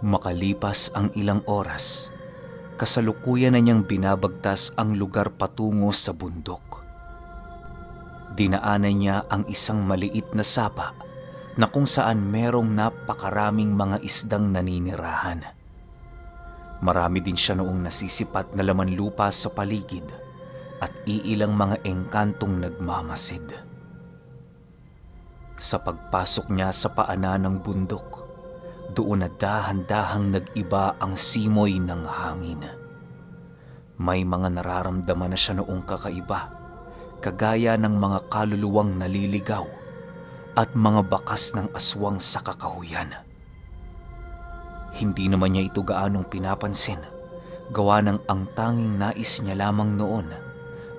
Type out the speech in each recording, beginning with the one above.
Makalipas ang ilang oras, kasalukuyan na niyang binabagtas ang lugar patungo sa bundok. Dinaanan niya ang isang maliit na sapa na kung saan merong napakaraming mga isdang naninirahan. Marami din siya noong nasisipat na laman lupa sa paligid at iilang mga engkantong nagmamasid. Sa pagpasok niya sa paanan ng bundok, doon na dahan-dahang nag-iba ang simoy ng hangin. May mga nararamdaman na siya noong kakaiba, kagaya ng mga kaluluwang naliligaw at mga bakas ng aswang sa kakahuyan. Hindi naman niya ito gaanong pinapansin, gawa ng ang tanging nais niya lamang noon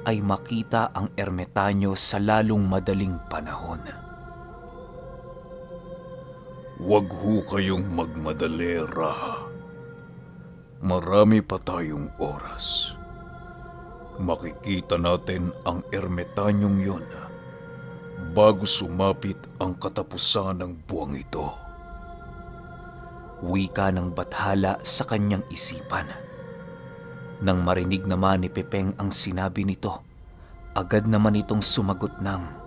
ay makita ang ermitanyo sa lalong madaling panahon. Huwag ho kayong magmadali, Raha. Marami pa tayong oras. Makikita natin ang ermitanyong yon bago sumapit ang katapusan ng buwang ito. Wika ng bathala sa kanyang isipan. Nang marinig naman ni Pepeng ang sinabi nito, agad naman itong sumagot ng,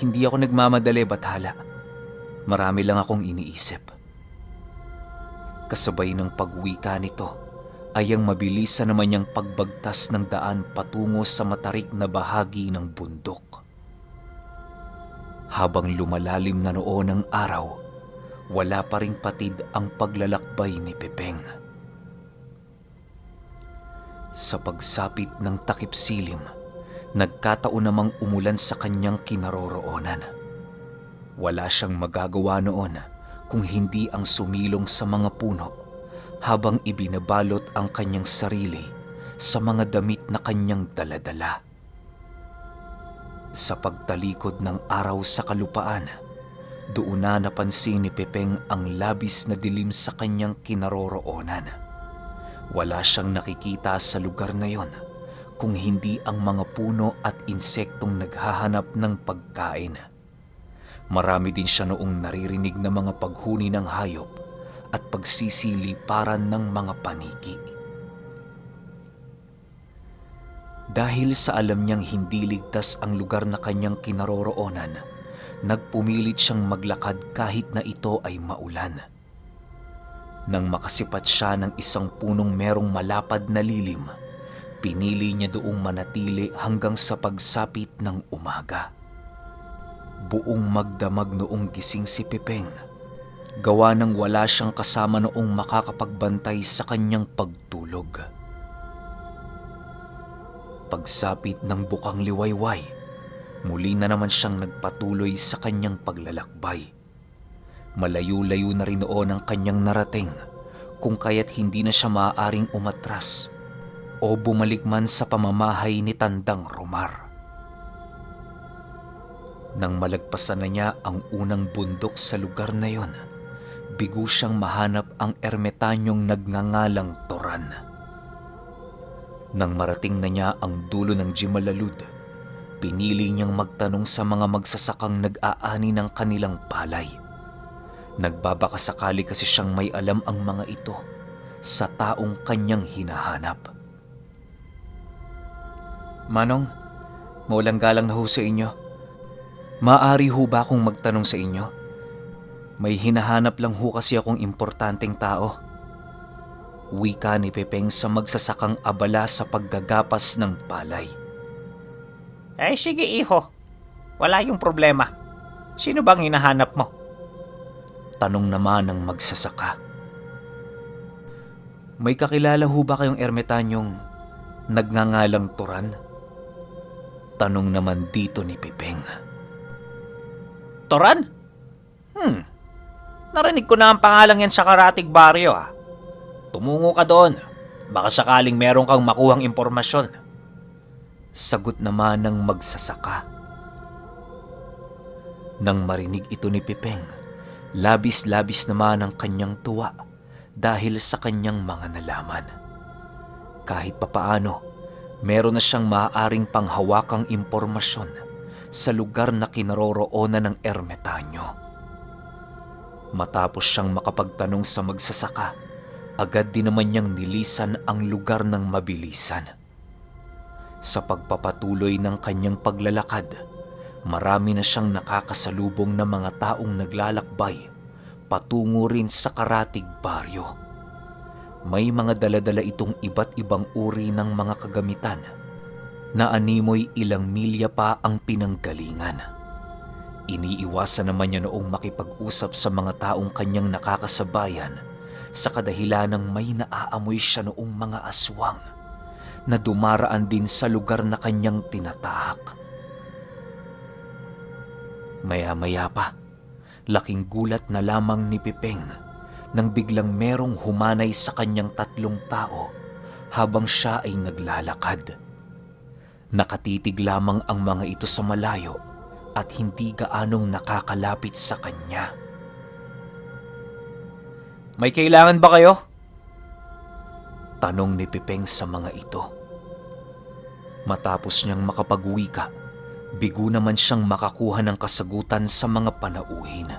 "Hindi ako nagmamadali, bathala. Marami lang akong iniisip." Kasabay ng pagwika nito ay ang mabilisan naman niyang pagbagtas ng daan patungo sa matarik na bahagi ng bundok. Habang lumalalim na noon ang araw, wala pa ring patid ang paglalakbay ni Pepeng. Sa pagsapit ng takip silim, nagkataon namang umulan sa kanyang kinaroroonan. Wala siyang magagawa noon kung hindi ang sumilong sa mga puno habang ibinabalot ang kanyang sarili sa mga damit na kanyang daladala. Sa pagtalikod ng araw sa kalupaan, doon na napansin ni Pepeng ang labis na dilim sa kanyang kinaroroonan. Wala siyang nakikita sa lugar na yon kung hindi ang mga puno at insektong naghahanap ng pagkain. Marami din siya noong naririnig na mga paghuni ng hayop at pagsisiliparan ng mga paniki. Dahil sa alam niyang hindi ligtas ang lugar na kanyang kinaroroonan, nagpumilit siyang maglakad kahit na ito ay maulan. Nang makasipat siya ng isang punong merong malapad na lilim, pinili niya doong manatili hanggang sa pagsapit ng umaga. Buong magdamag noong gising si Pepeng, gawa ng wala siyang kasama noong makakapagbantay sa kanyang pagtulog. Pagsapit ng bukang liwayway, muli na naman siyang nagpatuloy sa kanyang paglalakbay. Malayo-layo na rin noon ang kanyang narating, kung kaya't hindi na siya maaaring umatras o bumalik man sa pamamahay ni Tandang Romar. Nang malagpasan na niya ang unang bundok sa lugar na yon, bigo siyang mahanap ang ermitanyong nagngangalang Toran. Nang marating na niya ang dulo ng Jimalalud, pinili niyang magtanong sa mga magsasakang nag-aani ng kanilang palay. Nagbabaka sakali kasi siyang may alam ang mga ito sa taong kanyang hinahanap. "Manong, maulang galang na ho sa inyo. Maaari ho ba akong magtanong sa inyo? May hinahanap lang ho kasi akong importanteng tao." Wika ni Pepeng sa magsasakang abala sa paggagapas ng palay. Sige iho, wala yung problema. Sino bang hinahanap mo? Tanong naman ng magsasaka. "May kakilala ho ba kayong ermitanyong nagngangalang Toran?" Tanong naman dito ni Pepeng. Toran? Narinig ko na ang pangalang yan sa Karatig Baryo Tumungo ka doon. Baka sakaling meron kang makuhang impormasyon. Sagot naman ng magsasaka. Nang marinig ito ni Pepeng, labis-labis naman ang kanyang tuwa dahil sa kanyang mga nalaman. Kahit papaano, meron na siyang maaaring panghawakang impormasyon sa lugar na kinaroroonan ng ermitanyo. Matapos siyang makapagtanong sa magsasaka, agad din naman niyang nilisan ang lugar ng mabilisan. Sa pagpapatuloy ng kanyang paglalakad, marami na siyang nakakasalubong na mga taong naglalakbay patungo rin sa Karatig Baryo. May mga daladala itong iba't ibang uri ng mga kagamitan na animoy ilang milya pa ang pinanggalingan. Iniiwasan naman niya noong makipag-usap sa mga taong kanyang nakakasabayan sa kadahilan ng may naaamoy siya noong mga aswang na dumaraan din sa lugar na kanyang tinatahak. Maya-maya pa, laking gulat na lamang ni Pipeng nang biglang merong humanay sa kanyang 3 tao habang siya ay naglalakad. Nakatitig lamang ang mga ito sa malayo at hindi gaanong nakakalapit sa kanya. May kailangan ba kayo? Tanong ni Pipeng sa mga ito. Matapos niyang makapag-wika, bigo naman siyang makakuha ng kasagutan sa mga panauhin.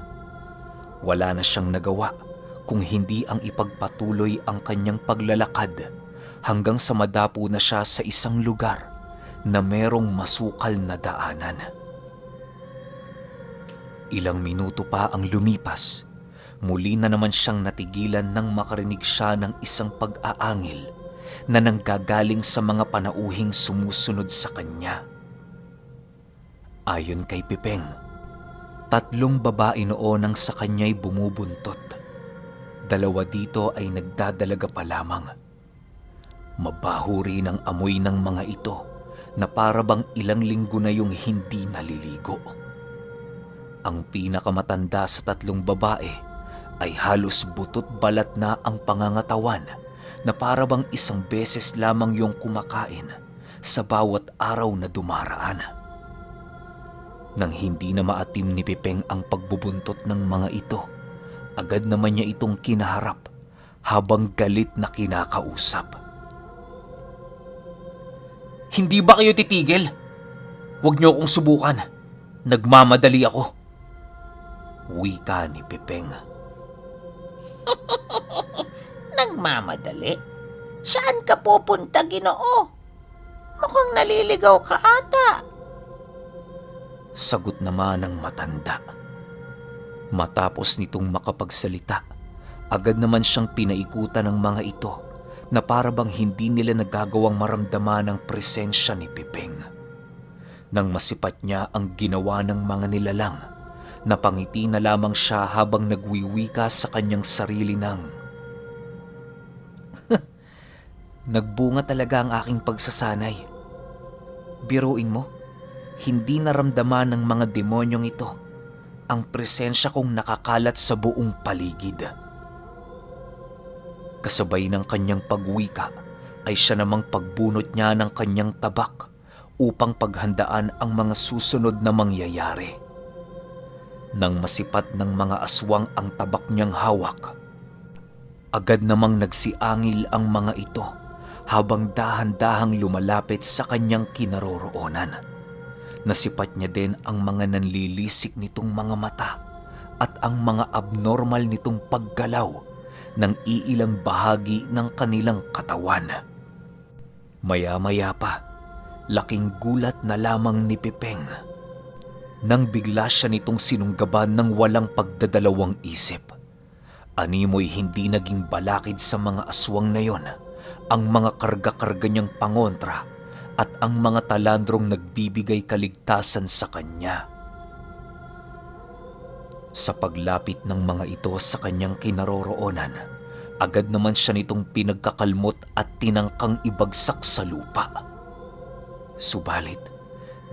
Wala na siyang nagawa kung hindi ang ipagpatuloy ang kanyang paglalakad hanggang sa madapo na siya sa isang lugar na merong masukal na daanan. Ilang minuto pa ang lumipas, muli na naman siyang natigilan nang makarinig siya ng isang pag-aangil na nanggagaling sa mga panauhing sumusunod sa kanya. Ayon kay Pipeng, 3 babae noon ang sa kanya'y bumubuntot. 2 dito ay nagdadalaga pa lamang. Mabaho rin ang amoy ng mga ito na parabang ilang linggo na yung hindi naliligo. Ang pinakamatanda sa 3 babae ay halos butot balat na ang pangangatawan na parabang 1 beses lamang yung kumakain sa bawat araw na dumaraan. Nang hindi na maatim ni Pipeng ang pagbubuntot ng mga ito, agad naman niya itong kinaharap habang galit na kinakausap. Hindi ba kayo titigil? Huwag niyo akong subukan. Nagmamadali ako. Wika ni Pipeng. Nagmamadali? Saan ka pupunta, Ginoo? Mukhang naliligaw ka ata. Sagot naman ng matanda. Matapos nitong makapagsalita, agad naman siyang pinaikutan ng mga ito na parabang hindi nila nagagawang maramdaman ang presensya ni Pipeng. Nang masipat niya ang ginawa ng mga nilalang, napangiti na lamang siya habang nagwiwika sa kanyang sarili ng, "Nagbunga talaga ang aking pagsasanay. Biruin mo, hindi naramdaman ng mga demonyong ito ang presensya kong nakakalat sa buong paligid." Kasabay ng kanyang pagwika ay siya namang pagbunot niya ng kanyang tabak upang paghandaan ang mga susunod na mangyayari. Nang masipat ng mga aswang ang tabak niyang hawak, agad namang nagsiangil ang mga ito habang dahan-dahang lumalapit sa kanyang kinaroroonan. Nasipat niya din ang mga nanlilisik nitong mga mata at ang mga abnormal nitong paggalaw ng iilang bahagi ng kanilang katawan. Maya-maya pa, laking gulat na lamang ni Pipeng nang bigla siya nitong sinunggaban ng walang pagdadalawang isip. Animoy hindi naging balakid sa mga aswang na yon ang mga karga-karga niyang pangontra at ang mga talandrong nagbibigay kaligtasan sa kanya. Sa paglapit ng mga ito sa kanyang kinaroroonan, agad naman siya nitong pinagkakalmot at tinangkang ibagsak sa lupa. Subalit,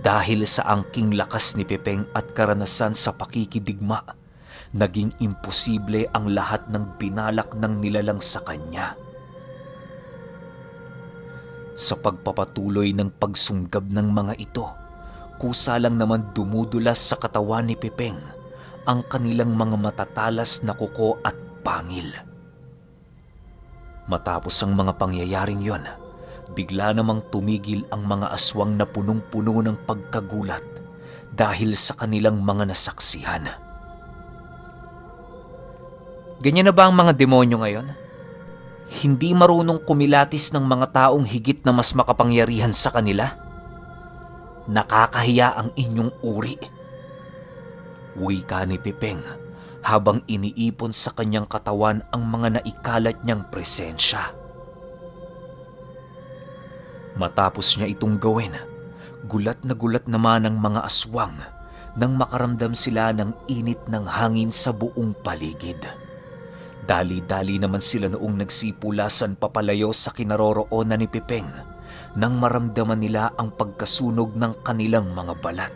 dahil sa angking lakas ni Pipeng at karanasan sa pakikidigma, naging imposible ang lahat ng binalak ng nilalang sa kanya. Sa pagpapatuloy ng pagsunggab ng mga ito, kusa lang naman dumudulas sa katawan ni Pipeng ang kanilang mga matatalas na kuko at pangil. Matapos ang mga pangyayaring yon, bigla namang tumigil ang mga aswang na punong-puno ng pagkagulat dahil sa kanilang mga nasaksihan. Ganyan na ba ang mga demonyo ngayon? Hindi marunong kumilatis ng mga taong higit na mas makapangyarihan sa kanila? Nakakahiya ang inyong uri. Wika ni Pipeng habang iniipon sa kanyang katawan ang mga naikalat niyang presensya. Matapos niya itong gawin, gulat na gulat naman ang mga aswang nang makaramdam sila ng init ng hangin sa buong paligid. Dali-dali naman sila noong nagsipulasan papalayo sa kinaroroonan ni Pipeng nang maramdaman nila ang pagkasunog ng kanilang mga balat.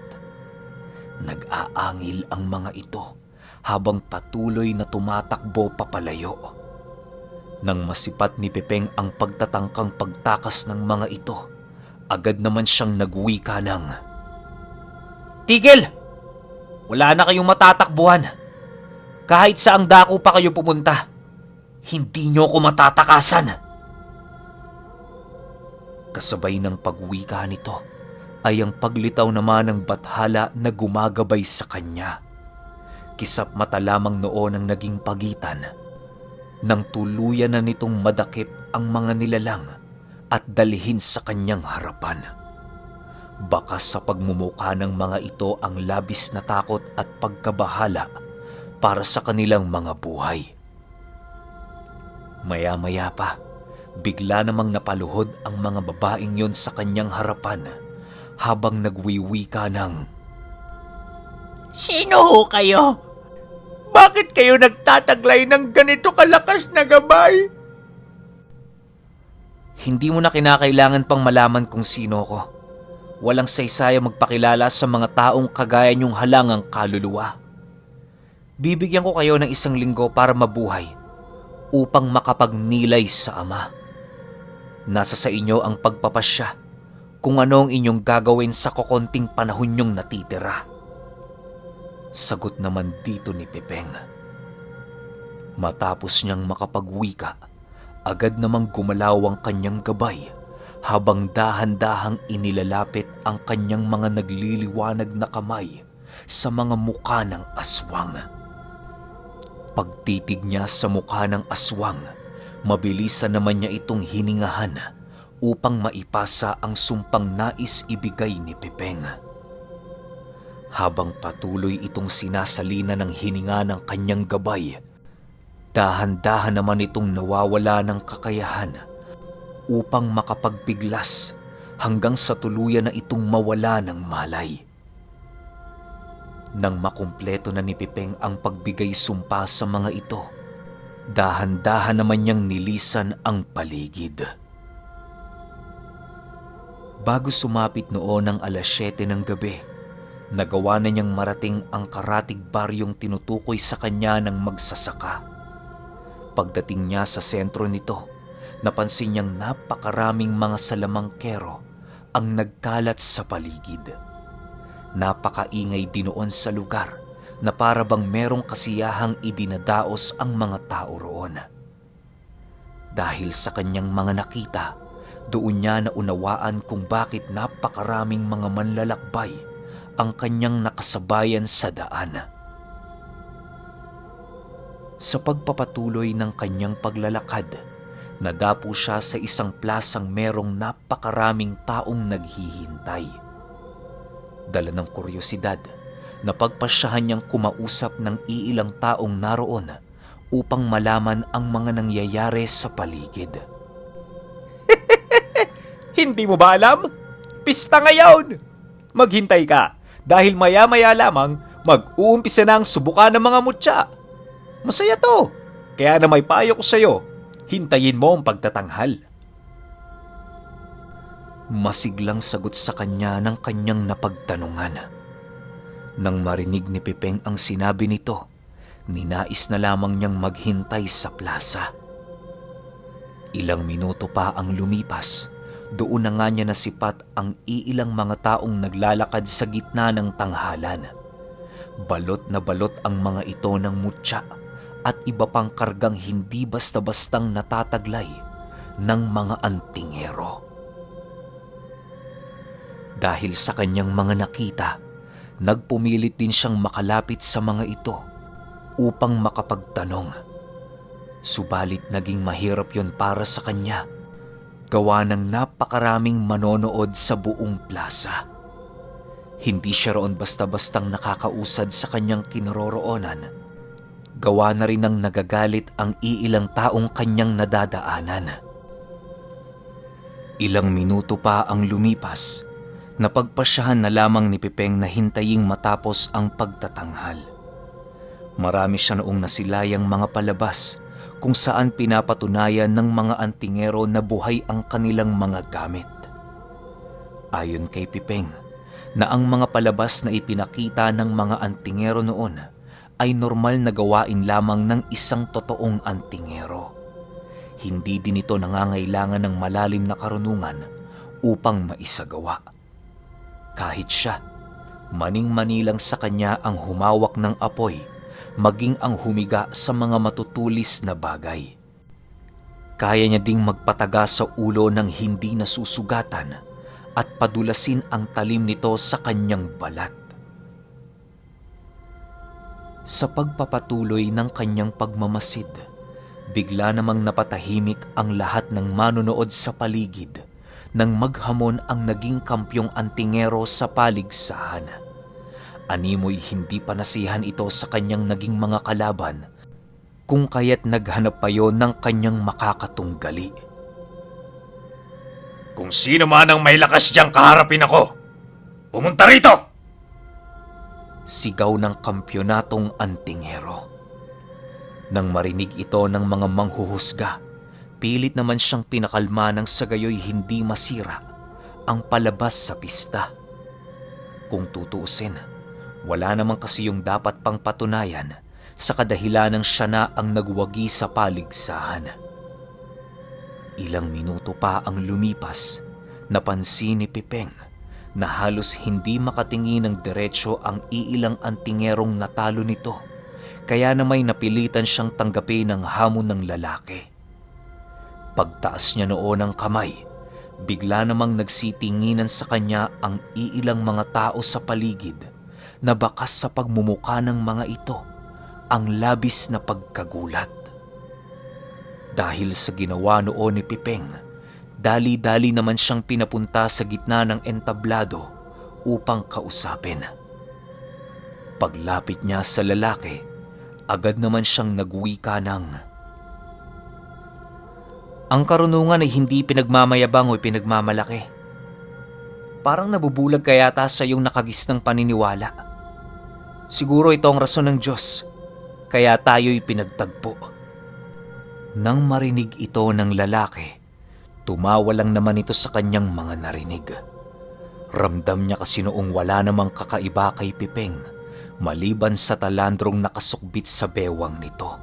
Nag-aangil ang mga ito habang patuloy na tumatakbo papalayo. Nang masipat ni Pipeng ang pagtatangkang pagtakas ng mga ito, agad naman siyang nagwika ng, "Tigil! Wala na kayong matatakbuhan. Kahit saang dako pa kayo pumunta, hindi niyo ko matatakasan." Kasabay ng pagwika nito ay ang paglitaw naman ng bathala na gumagabay sa kanya. Kisap mata lamang noon ang naging pagitan nang tuluyan na nitong madakip ang mga nilalang at dalhin sa kanyang harapan. Bakas sa pagmumukha ng mga ito ang labis na takot at pagkabahala para sa kanilang mga buhay. Maya-maya pa, bigla namang napaluhod ang mga babaeng yon sa kanyang harapan habang nagwiwika ng, Sino ho kayo? Bakit kayo nagtataglay ng ganito kalakas na gabay? "Hindi mo na kinakailangan pang malaman kung sino ko. Walang saysaya magpakilala sa mga taong kagaya niyong halangang kaluluwa. Bibigyan ko kayo ng 1 linggo para mabuhay upang makapagnilay sa Ama. Nasa sa inyo ang pagpapasya kung ano ang inyong gagawin sa kokonting panahon niyong natitira." Sagot naman dito ni Pipeng. Matapos niyang makapagwika, agad namang gumalaw ang kanyang gabay habang dahan-dahang inilalapit ang kanyang mga nagliliwanag na kamay sa mga mukha ng aswang. Pagtitig niya sa mukha ng aswang, mabilisan naman niya itong hiningahan upang maipasa ang sumpang nais ibigay ni Pipeng. Habang patuloy itong sinasalina ng hininga ng kanyang gabay, dahan-dahan naman itong nawawala ng kakayahan upang makapagpiglas hanggang sa tuluyan na itong mawala ng malay. Nang makumpleto na ni Pipeng ang pagbigay sumpa sa mga ito, dahan-dahan naman niyang nilisan ang paligid. Bago sumapit noon ang 7:00 ng gabi, nagawa na niyang marating ang karatig baryong tinutukoy sa kanya ng magsasaka. Pagdating niya sa sentro nito, napansin niyang napakaraming mga salamangkero ang nagkalat sa paligid. Napakaingay din noon sa lugar na para bang merong kasiyahang idinadaos ang mga tao roon. Dahil sa kanyang mga nakita, doon niya naunawaan kung bakit napakaraming mga manlalakbay ang kanyang nakasabayan sa daan. Sa pagpapatuloy ng kanyang paglalakad, nadapo siya sa isang plasang merong napakaraming taong naghihintay. Dala ng kuryosidad, napagpasyahan niyang kumausap ng iilang taong naroon upang malaman ang mga nangyayari sa paligid. Hindi mo ba alam? Pista ngayon! Maghintay ka dahil maya-maya lamang mag-uumpisa na ang subukan ng mga mutya. Masaya to, kaya na may payo ko sa'yo, hintayin mo ang pagtatanghal. Masiglang sagot sa kanya ng kanyang napagtanungan. Nang marinig ni Pipeng ang sinabi nito, ninais na lamang niyang maghintay sa plaza. Ilang minuto pa ang lumipas, doon na nga niya nasipat ang iilang mga taong naglalakad sa gitna ng tanghalan. Balot na balot ang mga ito ng mutya at iba pang kargang hindi basta-bastang natataglay ng mga antingero. Dahil sa kanyang mga nakita, nagpumilit din siyang makalapit sa mga ito upang makapagtanong Subalit naging mahirap yon para sa kanya. Gawa ng napakaraming manonood sa buong plaza. Hindi siya roon basta-bastang nakakausad sa kanyang kinaroroonan. Gawa na rin ng nagagalit ang iilang taong kanyang nadadaanan. Ilang minuto pa ang lumipas, napagpasyahan na lamang ni Pipeng na hintaying matapos ang pagtatanghal. Marami siya noong nasilayang mga palabas kung saan pinapatunayan ng mga antingero na buhay ang kanilang mga gamit. Ayon kay Pipeng, na ang mga palabas na ipinakita ng mga antingero noon ay normal na gawain lamang ng isang totoong antingero. Hindi din ito nangangailangan ng malalim na karunungan upang maisagawa. Kahit siya, maning-manilang sa kanya ang humawak ng apoy, maging ang humiga sa mga matutulis na bagay. Kaya niya ding magpataga sa ulo ng hindi nasusugatan at padulasin ang talim nito sa kanyang balat. Sa pagpapatuloy ng kanyang pagmamasid, bigla namang napatahimik ang lahat ng manonood sa paligid nang maghamon ang naging kampyong antingero sa paligsahan. Animoy hindi pa nasihan ito sa kanyang naging mga kalaban, kung kaya't naghanap pa yon ng kanyang makakatunggali. Kung sino man ang may lakas diyang kaharapin ako, pumunta rito! Sigaw ng kampyonatong antingero. Nang marinig ito ng mga manghuhusga, pilit naman siyang pinakalma nang sa gayoy hindi masira ang palabas sa pista. Kung tutuusin, wala naman kasi yung dapat pang patunayan sa kadahilanang siya na ang nagwagi sa paligsahan. Ilang minuto pa ang lumipas, napansin ni Pipeng na halos hindi makatingin ng diretsyo ang iilang antingerong natalo nito, kaya na may napilitan siyang tanggapin ang hamon ng lalaki. Pagtaas niya noon ng kamay, bigla namang nagsitinginan sa kanya ang iilang mga tao sa paligid na bakas sa pagmumuka ng mga ito ang labis na pagkagulat. Dahil sa ginawa noon ni Pipeng, dali-dali naman siyang pinapunta sa gitna ng entablado upang kausapin. Paglapit niya sa lalaki, agad naman siyang nagwika ng, "Ang karunungan ay hindi pinagmamayabang o pinagmamalaki. Parang nabubulag ka yata sa iyong nakagisnang paniniwala. Siguro ito ang rason ng Diyos, kaya tayo'y pinagtagpo." Nang marinig ito ng lalaki, tumawa lang naman ito sa kanyang mga narinig. Ramdam niya kasi noong wala namang kakaiba kay Pipeng, maliban sa talandrong nakasukbit sa bewang nito.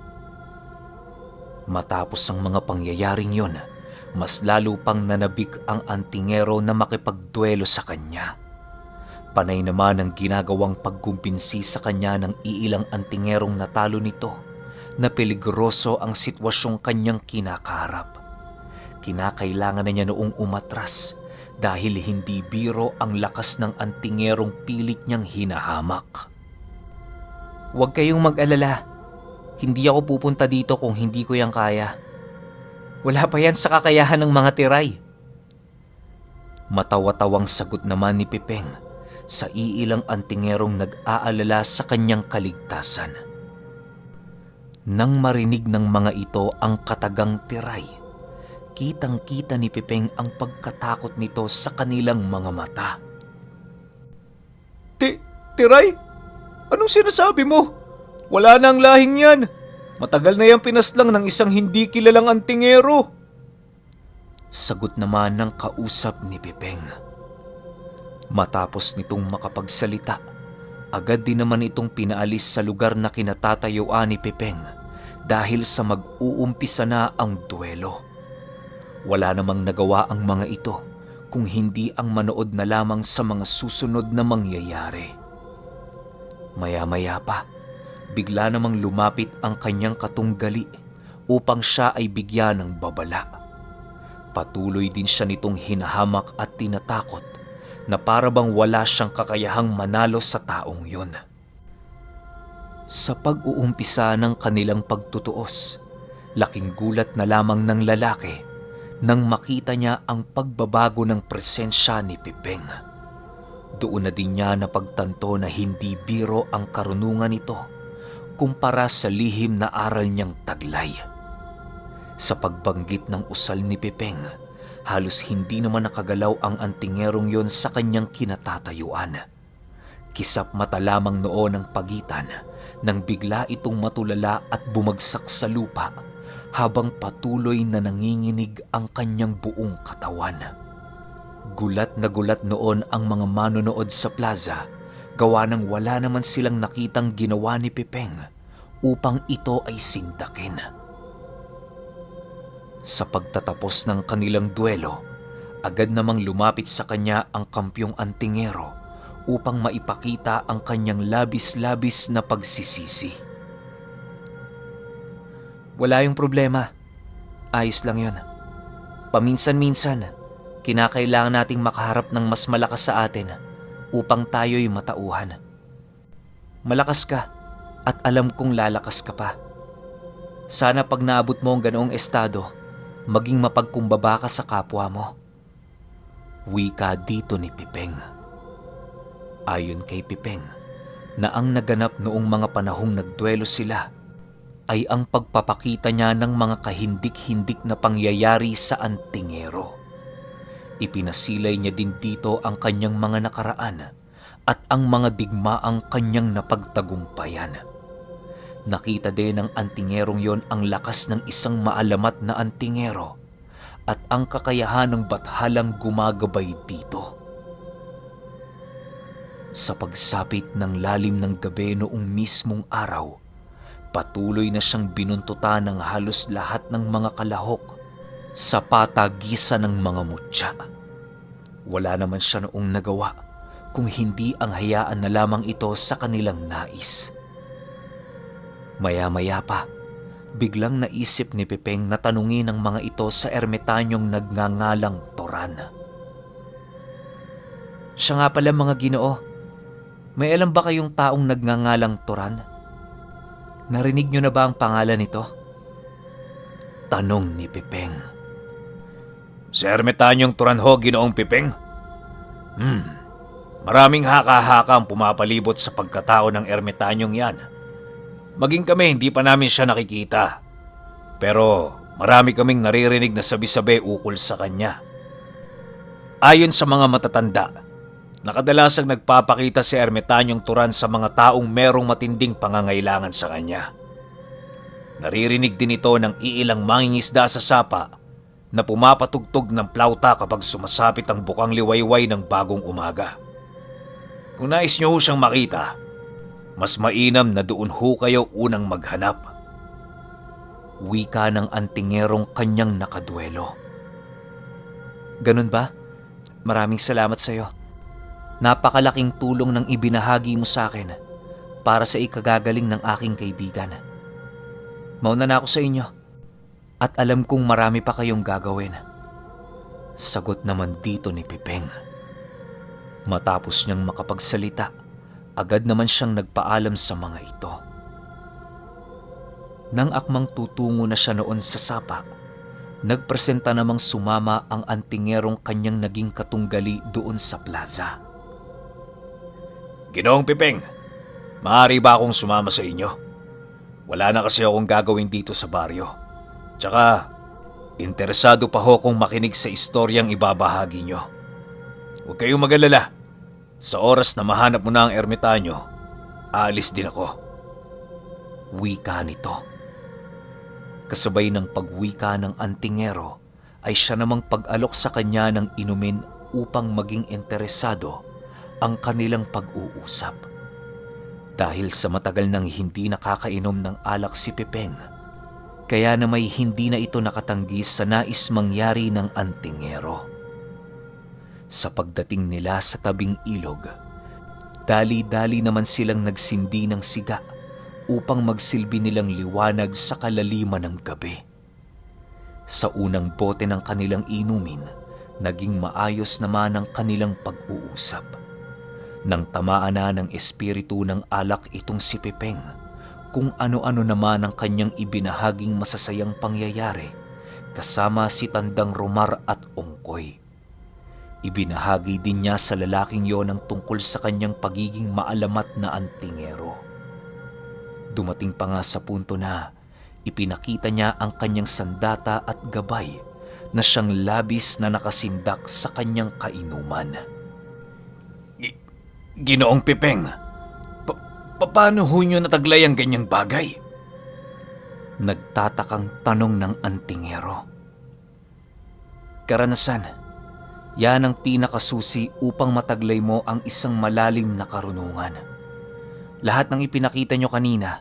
Matapos ang mga pangyayaring yon, mas lalo pang nanabik ang antingero na makipagduelo sa kanya. Panay naman ang ginagawang pagkumbinsi sa kanya ng iilang antingerong natalo nito na peligroso ang sitwasyong kanyang kinakaharap. Kinakailangan na niya noong umatras dahil hindi biro ang lakas ng antingerong pilit niyang hinahamak. "Huwag kayong mag-alala. Hindi ako pupunta dito kung hindi ko yan kaya. Wala pa yan sa kakayahan ng mga tiray." Matawa-tawang sagot naman ni Pipeng sa iilang antingerong nag-aalala sa kanyang kaligtasan. Nang marinig ng mga ito ang katagang tiray, kitang-kita ni Pipeng ang pagkatakot nito sa kanilang mga mata. Tiray? Anong sinasabi mo? Wala na ang lahing yan. Matagal na yan pinaslang ng isang hindi kilalang antingero. Sagot naman ng kausap ni Pipeng. Matapos nitong makapagsalita, agad din naman itong pinaalis sa lugar na kinatatayuan ni Pipeng dahil sa mag-uumpisa na ang duelo. Wala namang nagawa ang mga ito kung hindi ang manood na lamang sa mga susunod na mangyayari. Maya-maya pa, bigla namang lumapit ang kanyang katunggali upang siya ay bigyan ng babala. Patuloy din siya nitong hinahamak at tinatakot na para bang wala siyang kakayahang manalo sa taong yun. Sa pag-uumpisa ng kanilang pagtutuos, Laking gulat na lamang ng lalaki nang makita niya ang pagbabago ng presensya ni Pipeng. Doon na din niya napagtanto na hindi biro ang karunungan nito kumpara sa lihim na aral niyang taglay. Sa pagbanggit ng usal ni Pipeng, halos hindi naman nakagalaw ang antingerong yon sa kanyang kinatatayuan. Kisap mata lamang noon ang pagitan nang bigla itong matulala at bumagsak sa lupa habang patuloy na nanginginig ang kanyang buong katawan. Gulat na gulat noon ang mga manonood sa plaza gawa ng wala naman silang nakitang ginawa ni Pipeng upang ito ay sindakin. Sa pagtatapos ng kanilang duelo, agad namang lumapit sa kanya ang kampyong antingero upang maipakita ang kanyang labis-labis na pagsisisi. Wala yung problema. Ayos lang yun. Paminsan-minsan, kinakailangan nating makaharap ng mas malakas sa atin upang tayo'y matauhan. Malakas ka at alam kong lalakas ka pa. Sana pag naabot mo ang ganoong estado, maging mapagkumbaba ka sa kapwa mo. Wika dito ni Pipeng. Ayon kay Pipeng, na ang naganap noong mga panahong nagduelo sila ay ang pagpapakita niya ng mga kahindik-hindik na pangyayari sa antingero. Ipinasilay niya din dito ang kanyang mga nakaraan at ang mga digmaang kanyang napagtagumpayan. Nakita din ng antingerong yon ang lakas ng isang maalamat na antingero at ang kakayahan ng bathalang gumagabay dito. Sa pagsapit ng lalim ng gabi noong mismong araw, patuloy na siyang binuntutan ng halos lahat ng mga kalahok sa patagisan ng mga mutya. Wala naman siya noong nagawa kung hindi ang hayaan na lamang ito sa kanilang nais. Maya-maya pa, biglang naisip ni Pipeng na tanungin ang mga ito sa ermitanyong nagngangalang Toran. Siya nga pala mga Ginoo, may alam ba kayong taong nagngangalang Toran? Narinig niyo na ba ang pangalan nito? Tanong ni Pipeng. Si ermitanyong Toran ho, Ginoong Pipeng? Maraming haka-haka ang pumapalibot sa pagkatao ng ermitanyong yan. Maging kami, hindi pa namin siya nakikita. Pero marami kaming naririnig na sabi-sabi ukol sa kanya. Ayon sa mga matatanda, nakadalasang nagpapakita si ermitanyong Toran sa mga taong merong matinding pangangailangan sa kanya. Naririnig din ito ng iilang mangingisda sa sapa na pumapatugtog ng plauta kapag sumasapit ang bukang liwayway ng bagong umaga. Kung nais niyo ho siyang makita, mas mainam na doon ho kayo unang maghanap. Wika ng antingerong kanyang nakaduelo. Ganun ba? Maraming salamat sa iyo. Napakalaking tulong ng ibinahagi mo sa akin para sa ikagagaling ng aking kaibigan. Mauna na ako sa inyo at alam kong marami pa kayong gagawin. Sagot naman dito ni Pipeng. Matapos niyang makapagsalita, agad naman siyang nagpaalam sa mga ito. Nang akmang tutungo na siya noon sa sapa, nagpresenta namang sumama ang antingerong kanyang naging katunggali doon sa plaza. Ginoong Pipeng, maaari ba akong sumama sa inyo? Wala na kasi akong gagawin dito sa baryo. Tsaka, interesado pa ho kung makinig sa istoryang ibabahagi nyo. Huwag kayong mag-alala. Sa oras na mahanap mo na ang ermitanyo, aalis din ako. Wika nito. Kasabay ng pagwika ng antingero ay siya namang pag-alok sa kanya ng inumin upang maging interesado ang kanilang pag-uusap. Dahil sa matagal nang hindi nakakainom ng alak si Pipeng, kaya na may hindi na ito nakatanggi sa nais mangyari ng antingero. Sa pagdating nila sa tabing ilog, dali-dali naman silang nagsindi ng siga upang magsilbi nilang liwanag sa kalaliman ng gabi. Sa unang bote ng kanilang inumin, naging maayos naman ang kanilang pag-uusap. Nang tamaan na ng espiritu ng alak itong si Pipeng, kung ano-ano naman ang kanyang ibinahaging masasayang pangyayari kasama si Tandang Romar at Ongkoy. Ibinahagi din niya sa lalaking yon ang tungkol sa kanyang pagiging maalamat na antingero. Dumating pa nga sa punto na ipinakita niya ang kanyang sandata at gabay na siyang labis na nakasindak sa kanyang kainuman. Ginoong Pipeng, paano ho nyo nataglay ang ganyang bagay? Nagtatakang tanong ng antingero. Karanasan, yan ang pinakasusi upang mataglay mo ang isang malalim na karunungan. Lahat ng ipinakita nyo kanina,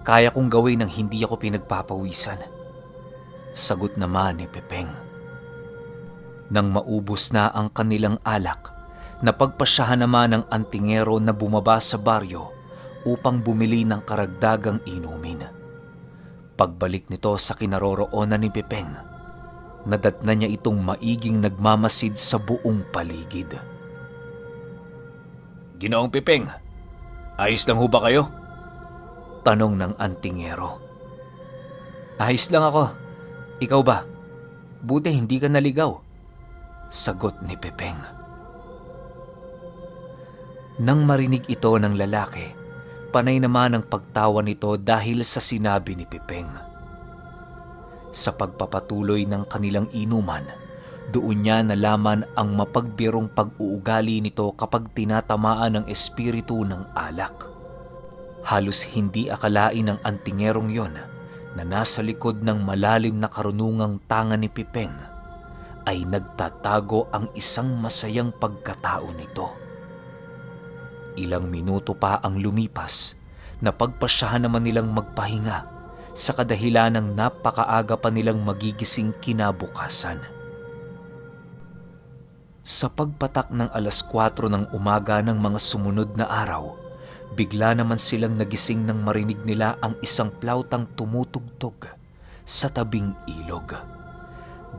kaya kong gawin nang hindi ako pinagpapawisan. Sagot naman ni Pipeng. Nang maubos na ang kanilang alak, napagpasyahan naman ng antingero na bumaba sa baryo upang bumili ng karagdagang inumin. Pagbalik nito sa kinaroroonan ni Pipeng, nadatna niya itong maiging nagmamasid sa buong paligid. Ginoong Pipeng, ayos lang ho ba kayo? Tanong ng antingero. Ayos lang ako. Ikaw ba? Buti hindi ka naligaw. Sagot ni Pipeng. Nang marinig ito ng lalaki, panay naman ang pagtawa nito dahil sa sinabi ni Pipeng. Sa pagpapatuloy ng kanilang inuman, doon niya nalaman ang mapagbirong pag-uugali nito kapag tinatamaan ng espiritu ng alak. Halos hindi akalain ng antingerong yon na nasa likod ng malalim na karunungang tanga ni Pipeng ay nagtatago ang isang masayang pagkatao nito. Ilang minuto pa ang lumipas na pagpasyahan naman nilang magpahinga sa kadahilan ng napakaaga pa nilang magigising kinabukasan. Sa pagpatak ng 4:00 ng umaga ng mga sumunod na araw, bigla naman silang nagising nang marinig nila ang isang plautang tumutugtog sa tabing ilog.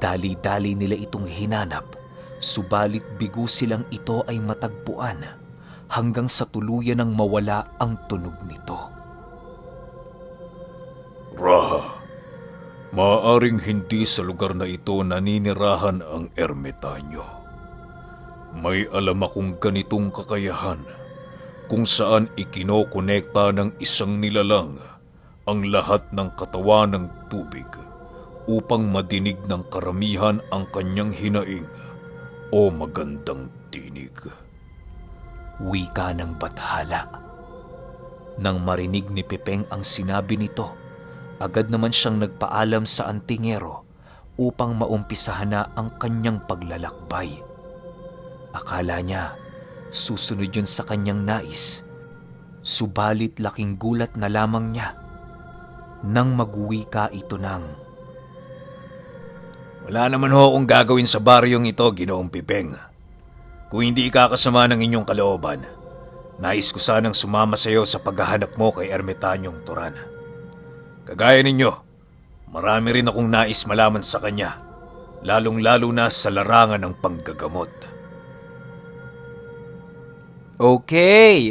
Dali-dali nila itong hinanap, subalit bigo silang ito ay matagpuan hanggang sa tuluyan ng mawala ang tunog nito. Raha, maaaring hindi sa lugar na ito naninirahan ang ermitanyo. May alam akong ganitong kakayahan kung saan ikinokonekta ng isang nilalang ang lahat ng katawan ng tubig upang madinig ng karamihan ang kanyang hinaing o magandang tinig. Wika ng bathala. Nang marinig ni Pipeng ang sinabi nito, agad naman siyang nagpaalam sa antingero upang maumpisahan na ang kanyang paglalakbay. Akala niya susunod yun sa kanyang nais, subalit laking gulat na lamang niya nang magwika ito ng, Wala naman ho akong gagawin sa baryong ito, Ginoong Pipeng. Kung hindi ikakasama ng inyong kalooban, nais ko sanang sumama sa iyo sa paghahanap mo kay Ermitanyong Turan. Kagaya ninyo, marami rin akong nais malaman sa kanya, lalong-lalo na sa larangan ng panggagamot. Okay,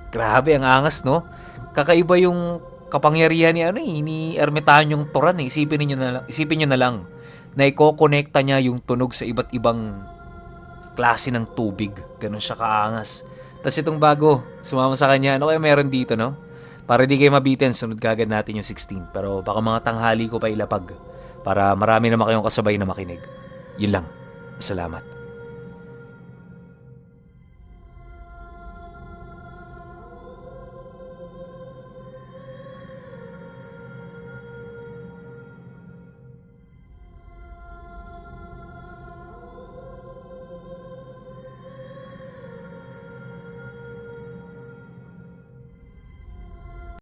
grabe ang angas, no? Kakaiba yung kapangyarihan ni Ermitanyong Turan. Isipin niyo na lang na iko-connecta niya yung tunog sa iba't ibang klase ng tubig. Ganun siya kaangas. Tapos itong bago, sumama sa kanya, ano kaya meron dito, no? Para di kayo mabitin, sunod kagad natin yung 16. Pero baka mga tanghali ko pa ilapag para marami naman kayong kasabay na makinig. Yun lang. Salamat.